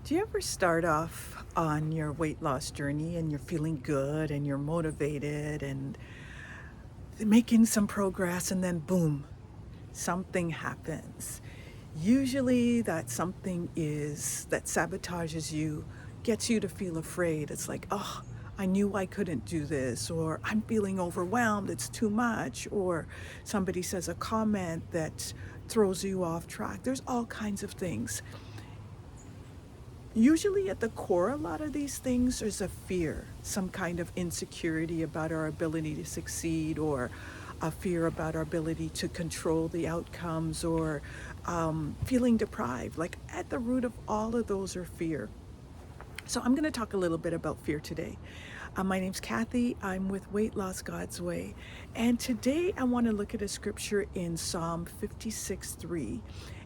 Do you ever start off on your weight loss journey and you're feeling good and you're motivated and making some progress, and then boom, something happens? Usually that something is that sabotages you, gets you to feel afraid. It's like, oh, I knew I couldn't do this, or I'm feeling overwhelmed, it's too much, or somebody says a comment that throws you off track. There's all kinds of things. Usually at the core, a lot of these things, there's a fear, some kind of insecurity about our ability to succeed, or a fear about our ability to control the outcomes, or feeling deprived. Like at the root of all of those are fear. So I'm going to talk a little bit about fear today. My name's Cathy. I'm with Weight Loss God's Way. And today I want to look at a scripture in Psalm 56:3.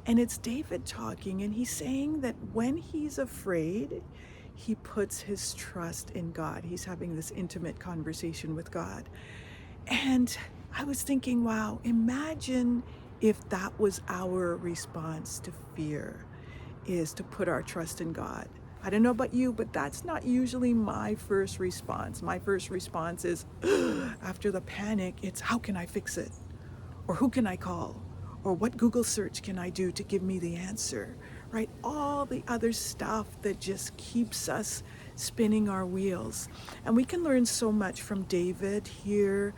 And it's David talking, and he's saying that when he's afraid, he puts his trust in God. He's having this intimate conversation with God. And I was thinking, wow, imagine if that was our response to fear, is to put our trust in God. I don't know about you, but that's not usually my first response. My first response is, after the panic, it's how can I fix it? Or who can I call? Or what Google search can I do to give me the answer? Right? All the other stuff that just keeps us spinning our wheels. And we can learn so much from David here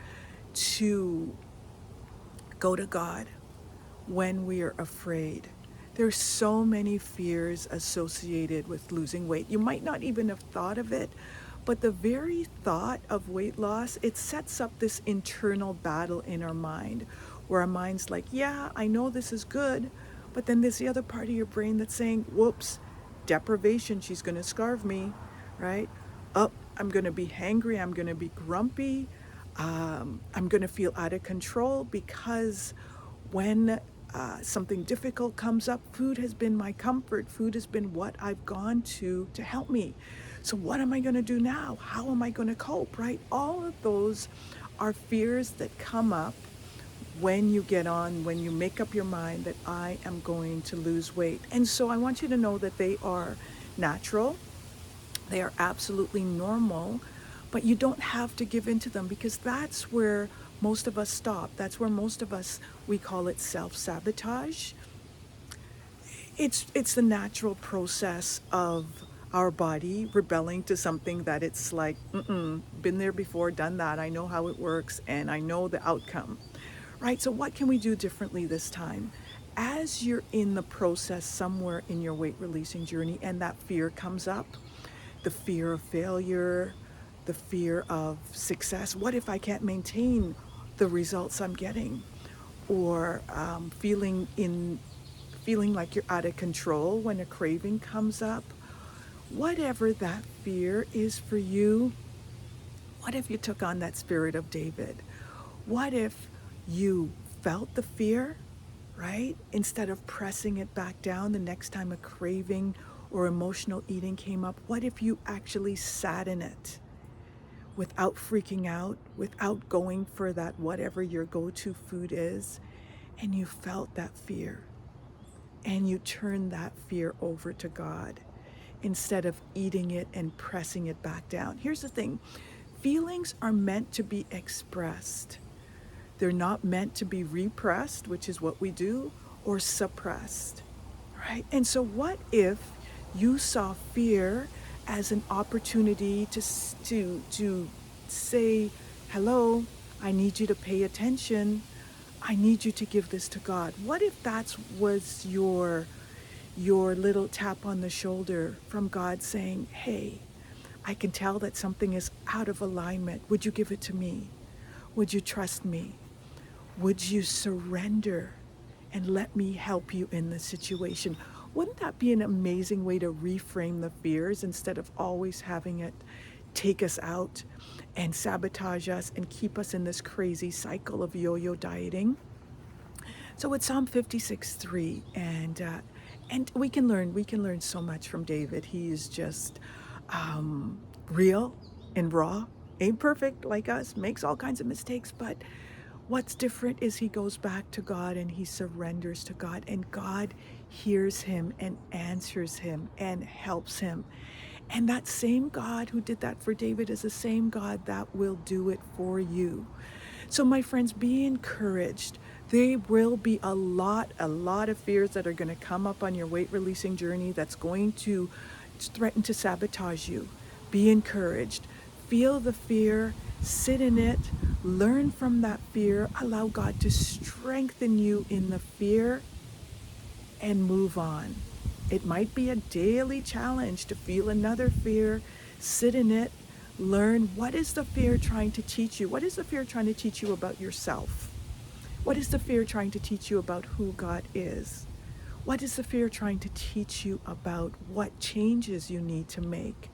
to go to God when we are afraid. There's so many fears associated with losing weight. You might not even have thought of it, but the very thought of weight loss, it sets up this internal battle in our mind where our mind's like, yeah, I know this is good, but then there's the other part of your brain that's saying, whoops, deprivation, she's going to starve me, right? Oh, I'm going to be hangry, I'm going to be grumpy, I'm going to feel out of control because when something difficult comes up, food has been my comfort. Food has been what I've gone to help me. So what am I going to do now? How am I going to cope, right? All of those are fears that come up when you make up your mind that I am going to lose weight. And so I want you to know that they are natural. They are absolutely normal, but you don't have to give in to them, because that's where most of us stop. That's where most of us, we call it self-sabotage. It's the natural process of our body rebelling to something that it's like, been there before, done that. I know how it works and I know the outcome, right? So what can we do differently this time? As you're in the process somewhere in your weight releasing journey and that fear comes up, the fear of failure, the fear of success. What if I can't maintain the results I'm getting? Or feeling like you're out of control when a craving comes up. Whatever that fear is for you, what if you took on that spirit of David? What if you felt the fear, right? Instead of pressing it back down the next time a craving or emotional eating came up, what if you actually sat in it without freaking out, without going for that whatever your go-to food is, and you felt that fear and you turned that fear over to God instead of eating it and pressing it back down? Here's the thing. Feelings are meant to be expressed. They're not meant to be repressed, which is what we do, or suppressed, right? And so what if you saw fear as an opportunity to say, hello, I need you to pay attention. I need you to give this to God. What if that was your little tap on the shoulder from God saying, hey, I can tell that something is out of alignment. Would you give it to me? Would you trust me? Would you surrender and let me help you in the situation? Wouldn't that be an amazing way to reframe the fears instead of always having it take us out and sabotage us and keep us in this crazy cycle of yo-yo dieting? So it's Psalm 56:3, and we can learn so much from David. He is just real and raw, ain't perfect like us, makes all kinds of mistakes, but What's different is he goes back to God and he surrenders to God, and God hears him and answers him and helps him. And that same God who did that for David is the same God that will do it for you. So my friends, be encouraged. There will be a lot of fears that are going to come up on your weight releasing journey that's going to threaten to sabotage you. Be encouraged. Feel the fear, sit in it, learn from that fear, allow God to strengthen you in the fear, and move on. It might be a daily challenge to feel another fear, sit in it, learn what is the fear trying to teach you? What is the fear trying to teach you about yourself? What is the fear trying to teach you about who God is? What is the fear trying to teach you about what changes you need to make?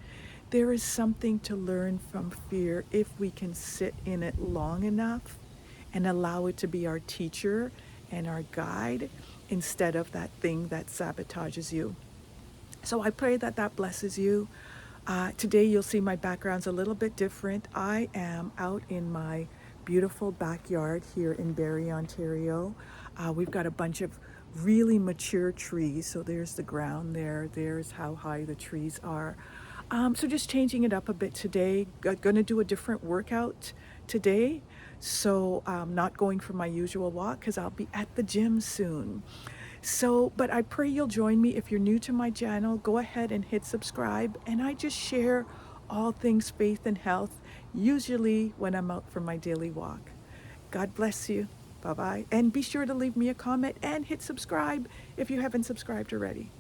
There is something to learn from fear if we can sit in it long enough and allow it to be our teacher and our guide instead of that thing that sabotages you. So I pray that that blesses you. Today you'll see my background's a little bit different. I am out in my beautiful backyard here in Barrie, Ontario. We've got a bunch of really mature trees. So there's the ground there. There's how high the trees are. So just changing it up a bit today. Going to do a different workout today. So not going for my usual walk because I'll be at the gym soon. So, but I pray you'll join me. If you're new to my channel, go ahead and hit subscribe. And I just share all things faith and health, usually when I'm out for my daily walk. God bless you. Bye-bye. And be sure to leave me a comment and hit subscribe if you haven't subscribed already.